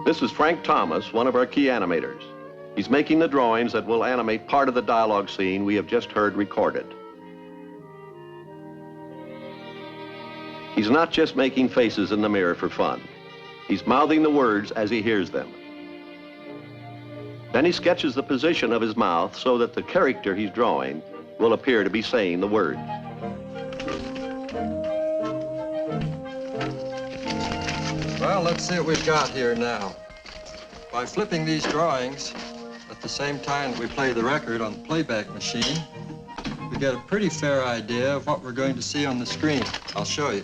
This is Frank Thomas, one of our key animators. He's making the drawings that will animate part of the dialogue scene we have just heard recorded. He's not just making faces in the mirror for fun. He's mouthing the words as he hears them. Then he sketches the position of his mouth so that the character he's drawing will appear to be saying the words. Well, let's see what we've got here now. By flipping these drawings, at the same time we play the record on the playback machine, we get a pretty fair idea of what we're going to see on the screen. I'll show you.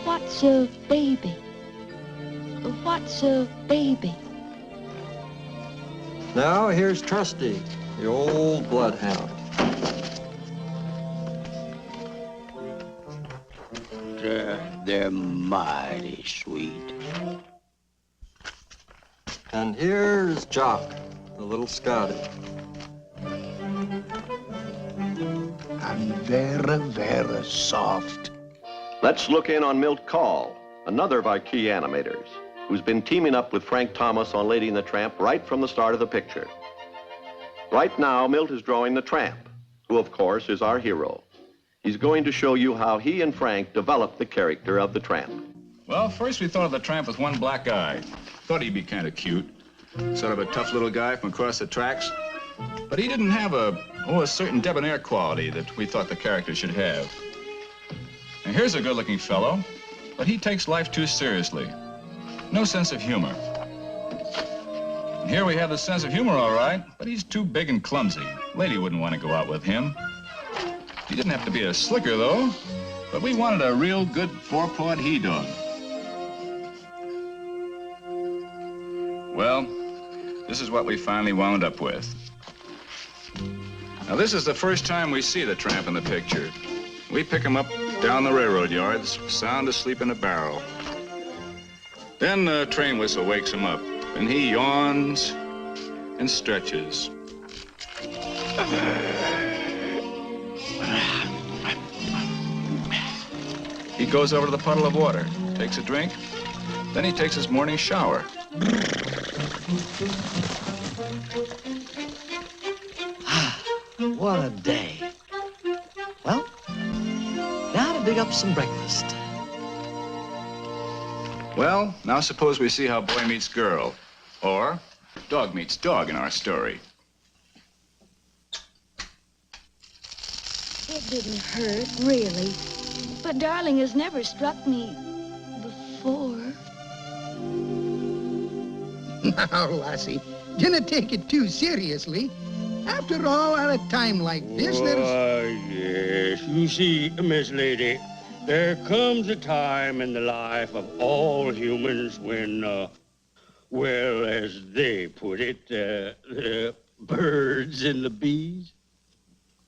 What's a baby? What's a baby? Now here's Trusty, the old bloodhound. They're mighty sweet. And here's Jock, the little Scotty. And very soft. Let's look in on Milt Call, another of our key animators, who's been teaming up with Frank Thomas on Lady and the Tramp right from the start of the picture. Right now, Milt is drawing the Tramp, who, of course, is our hero. He's going to show you how he and Frank developed the character of the Tramp. Well, first we thought of the Tramp with one black eye. Thought he'd be kind of cute. Sort of a tough little guy from across the tracks. But he didn't have a certain debonair quality that we thought the character should have. And here's a good-looking fellow, but he takes life too seriously. No sense of humor. And here we have the sense of humor, all right, but he's too big and clumsy. Lady wouldn't want to go out with him. He didn't have to be a slicker, though, but we wanted a real good four-pawed he-dog. Well, this is what we finally wound up with. Now, this is the first time we see the Tramp in the picture. We pick him up down the railroad yards, sound asleep in a barrel. Then the train whistle wakes him up, and he yawns and stretches. He goes over to the puddle of water, takes a drink, then he takes his morning shower. What a day. Well, now to dig up some breakfast. Well, now suppose we see how boy meets girl, or dog meets dog in our story. It didn't hurt, really. But darling has never struck me before. Now, lassie, dinna take it too seriously. After all, at a time like this, there's... Yes. You see, Miss Lady, there comes a time in the life of all humans when, well, as they put it, the birds and the bees,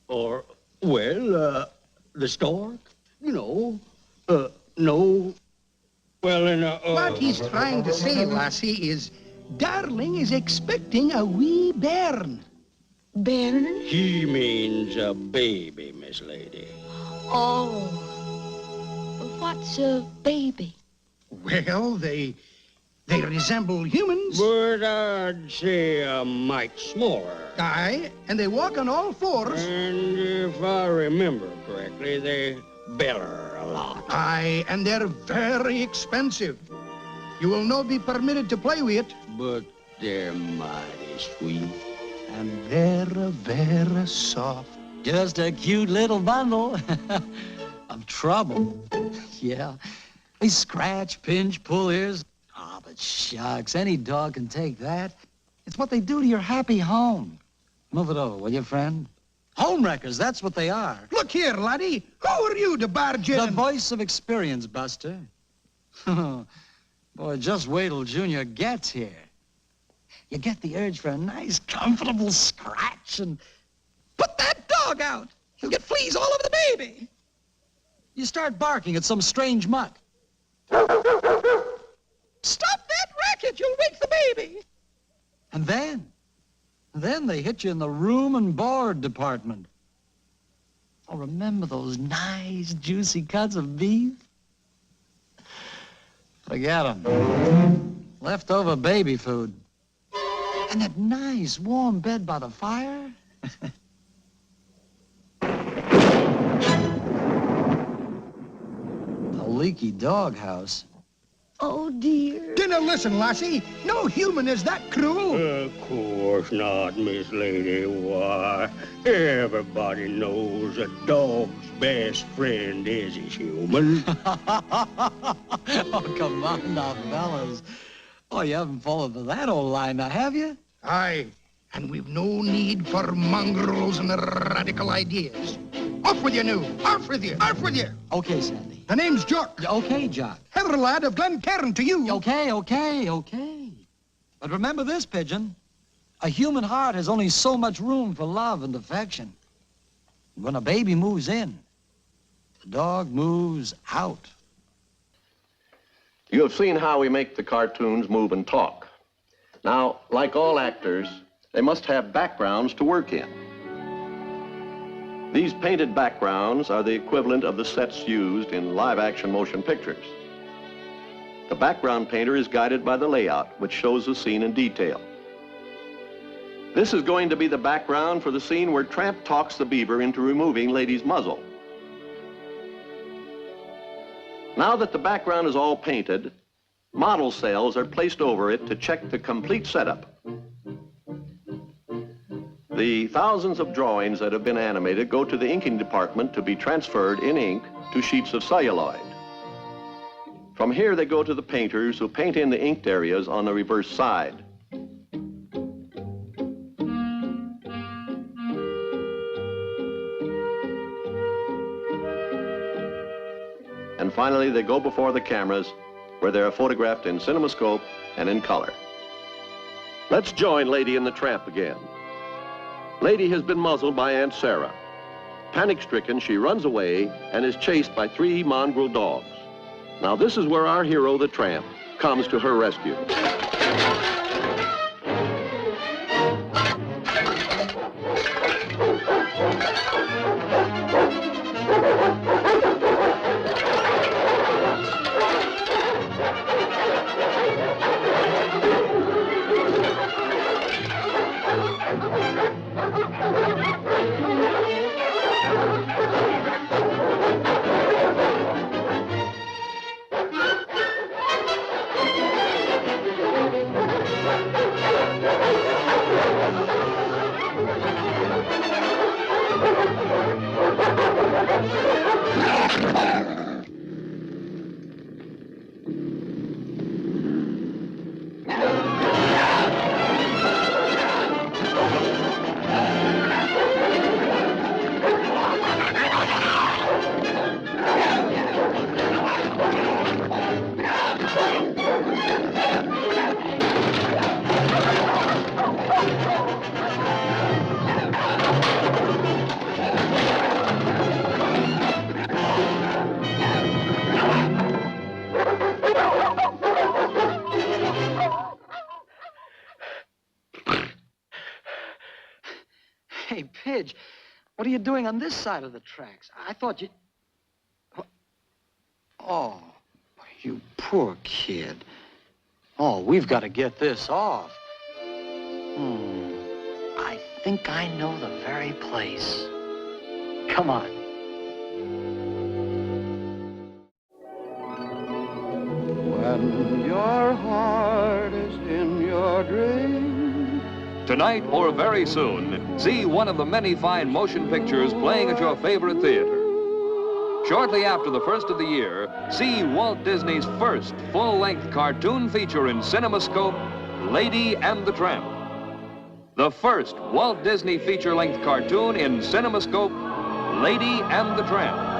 or, well, the stork, you know, no. Well, and, What he's trying to say, lassie, is darling is expecting a wee bairn. Bairn? He means a baby, Miss Lady. Oh. What's a baby? Well, they resemble humans. But I'd say a mite smaller. Aye, and they walk on all fours. And if I remember correctly, they beller a lot. Aye, and they're very expensive. You will not be permitted to play with it. But they're mighty sweet. And very soft. Just a cute little bundle of trouble. Yeah. They scratch, pinch, pull ears. Ah, but shucks, any dog can take that. It's what they do to your happy home. Move it over, will you, friend? Homewreckers, that's what they are. Look here, laddie. Who are you to barge in? The voice of experience, Buster. Boy, just wait till Junior gets here. You get the urge for a nice, comfortable scratch and put that dog out. He'll get fleas all over the baby. You start barking at some strange mutt. Stop that racket, you'll wake the baby. And then they hit you in the room and board department. Oh, remember those nice, juicy cuts of beef? Forget 'em. Leftover baby food. And that nice warm bed by the fire. The leaky doghouse. Oh, dear. Dinna listen, lassie. No human is that cruel. Of course not, Miss Lady. Why, everybody knows a dog's best friend is his human. Oh, come on now, fellas. Oh, you haven't fallen for that old line now, have you? Aye, and we've no need for mongrels and radical ideas. Off with you now. Off with you. Off with you. Okay, Sandy. The name's Jock. Yeah, okay, Jock. Heather lad of Glencairn to you. Okay. But remember this, Pigeon. A human heart has only so much room for love and affection. When a baby moves in, the dog moves out. You have seen how we make the cartoons move and talk. Now, like all actors, they must have backgrounds to work in. These painted backgrounds are the equivalent of the sets used in live-action motion pictures. The background painter is guided by the layout, which shows the scene in detail. This is going to be the background for the scene where Tramp talks the beaver into removing Lady's muzzle. Now that the background is all painted, model cells are placed over it to check the complete setup. The thousands of drawings that have been animated go to the inking department to be transferred in ink to sheets of celluloid. From here they go to the painters who paint in the inked areas on the reverse side. And finally they go before the cameras where they are photographed in CinemaScope and in color. Let's join Lady and the Tramp again. Lady has been muzzled by Aunt Sarah. Panic-stricken, she runs away and is chased by 3 mongrel dogs. Now this is where our hero, the Tramp, comes to her rescue. Hey, Pidge, what are you doing on this side of the tracks? I thought you... Oh, you poor kid. Oh, we've got to get this off. I think I know the very place. Come on. When your heart is in your dream. Tonight or very soon, see one of the many fine motion pictures playing at your favorite theater. Shortly after the first of the year, see Walt Disney's first full-length cartoon feature in CinemaScope, Lady and the Tramp. The first Walt Disney feature-length cartoon in CinemaScope, Lady and the Tramp.